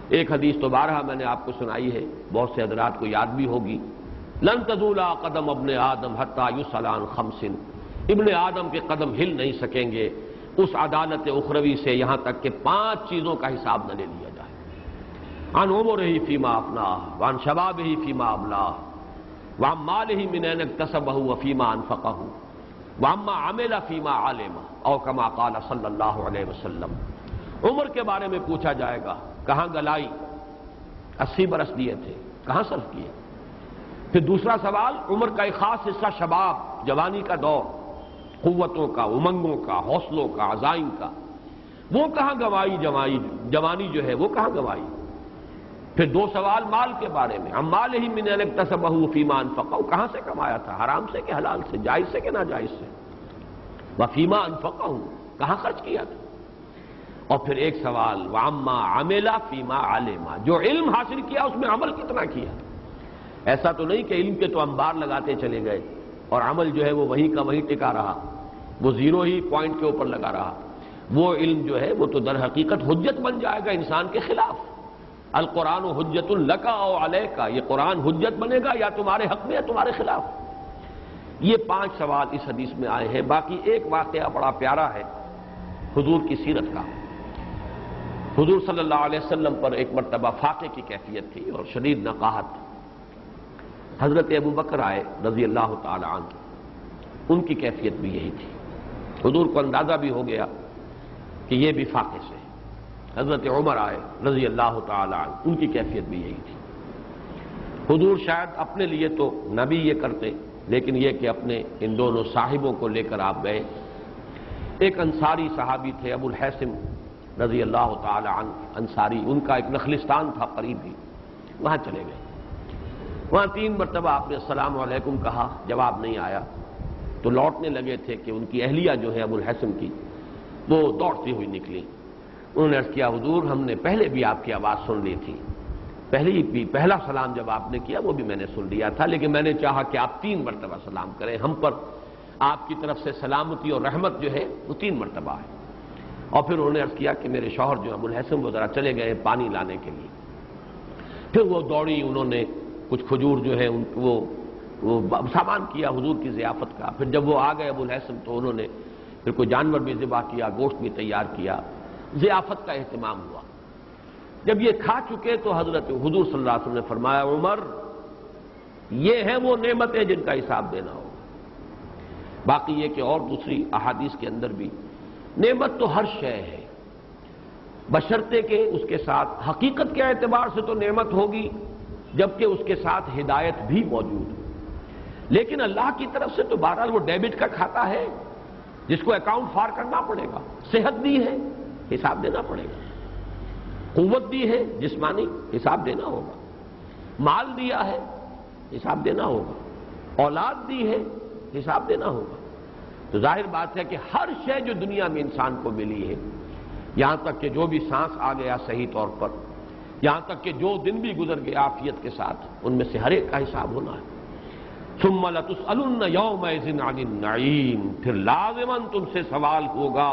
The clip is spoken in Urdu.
ایک حدیث تو بارہا میں نے آپ کو سنائی ہے، بہت سے حضرات کو یاد بھی ہوگی، لن تزول قدم ابن آدم حتی یسأل عن خمس، ابن آدم کے قدم ہل نہیں سکیں گے اس عدالت اخروی سے یہاں تک کہ 5 چیزوں کا حساب نہ لے لیا جائے، عن عمرہ فیما افناہ، وعن شبابہ فیما ابلاہ، وعن مالہ من این اکتسبہ وفیما انفقہ، وعما عمل فیما علم، او کما قال صلی اللہ علیہ وسلم۔ عمر کے بارے میں پوچھا جائے گا، کہاں گلائی، 80 برس دیے تھے، کہاں صرف کیے؟ پھر دوسرا سوال، عمر کا ایک خاص حصہ شباب، جوانی کا دور، قوتوں کا، امنگوں کا، حوصلوں کا، عزائم کا، وہ کہاں گوائی؟ جوانی جو ہے وہ کہاں گوائی؟ پھر 2 سوال مال کے بارے میں، ہم مال ہی من اکتسبہ فیما انفقہ، کہاں سے کمایا تھا، حرام سے کہ حلال سے، جائز سے کہ ناجائز سے، وفیما انفقہ، کہاں خرچ کیا تھا؟ اور پھر ایک سوال، وعما عمل فیما علم، جو علم حاصل کیا اس میں عمل کتنا کیا؟ ایسا تو نہیں کہ علم کے تو انبار لگاتے چلے گئے اور عمل جو ہے وہ وہیں کا وہیں ٹکا رہا، وہ 0 ہی پوائنٹ کے اوپر لگا رہا۔ وہ علم جو ہے وہ تو در حقیقت حجت بن جائے گا انسان کے خلاف۔ القرآن حجت لک او علیک، یہ قرآن حجت بنے گا یا تمہارے حق میں یا تمہارے خلاف۔ یہ 5 سوال اس حدیث میں آئے ہیں۔ باقی ایک واقعہ بڑا پیارا ہے حضور کی سیرت کا۔ حضور صلی اللہ علیہ وسلم پر ایک مرتبہ فاقے کی کیفیت تھی اور شدید نقاہت۔ حضرت ابو بکر آئے رضی اللہ تعالی عنہ، ان کی کیفیت بھی یہی تھی۔ حضور کو اندازہ بھی ہو گیا کہ یہ بھی فاقے سے۔ حضرت عمر آئے رضی اللہ تعالی عنہ، ان کی کیفیت بھی یہی تھی۔ حضور شاید اپنے لیے تو نہ بھی یہ کرتے، لیکن یہ کہ اپنے ان دونوں صاحبوں کو لے کر آپ گئے۔ ایک انصاری صحابی تھے ابو الحیثم رضی اللہ تعالی عنہ، انصاری، ان کا ایک نخلستان تھا قریب ہی، وہاں چلے گئے۔ وہاں 3 مرتبہ آپ نے السلام علیکم کہا، جواب نہیں آیا، تو لوٹنے لگے تھے کہ ان کی اہلیہ جو ہے ابو الحسن کی، وہ دوڑتی ہوئی نکلی۔ انہوں نے عرض کیا، حضور ہم نے پہلے بھی آپ کی آواز سن لی تھی، پہلا سلام جب آپ نے کیا وہ بھی میں نے سن لیا تھا، لیکن میں نے چاہا کہ آپ 3 مرتبہ سلام کریں، ہم پر آپ کی طرف سے سلامتی اور رحمت جو ہے وہ 3 مرتبہ ہے۔ اور پھر انہوں نے عرض کیا کہ میرے شوہر جو ابو الحسن وہ ذرا چلے گئے پانی لانے کے لیے۔ پھر وہ دوڑی، انہوں نے کچھ کھجور جو ہے وہ سامان کیا حضور کی ضیافت کا۔ پھر جب وہ آ گئے ابو الحسن تو انہوں نے پھر کوئی جانور بھی ذبح کیا، گوشت بھی تیار کیا، ضیافت کا اہتمام ہوا۔ جب یہ کھا چکے تو حضرت حضور صلی اللہ علیہ وسلم نے فرمایا، عمر یہ ہیں وہ نعمتیں جن کا حساب دینا ہوگا۔ باقی یہ کہ اور دوسری احادیث کے اندر بھی نعمت تو ہر شے ہے، بشرطے کہ اس کے ساتھ حقیقت کے اعتبار سے تو نعمت ہوگی، جبکہ اس کے ساتھ ہدایت بھی موجود ہے۔ لیکن اللہ کی طرف سے تو بہرحال وہ ڈیبٹ کا کھاتا ہے جس کو اکاؤنٹ فار کرنا پڑے گا۔ صحت دی ہے، حساب دینا پڑے گا۔ قوت دی ہے جسمانی، حساب دینا ہوگا۔ مال دیا ہے، حساب دینا ہوگا۔ اولاد دی ہے، حساب دینا ہوگا۔ تو ظاہر بات ہے کہ ہر شے جو دنیا میں انسان کو ملی ہے، یہاں تک کہ جو بھی سانس آ گیا صحیح طور پر، یہاں تک کہ جو دن بھی گزر گیا عافیت کے ساتھ، ان میں سے ہر ایک کا حساب ہونا ہے۔ ثم لتسألن یومئذ عن النعیم، پھر لازماً تم سے سوال ہوگا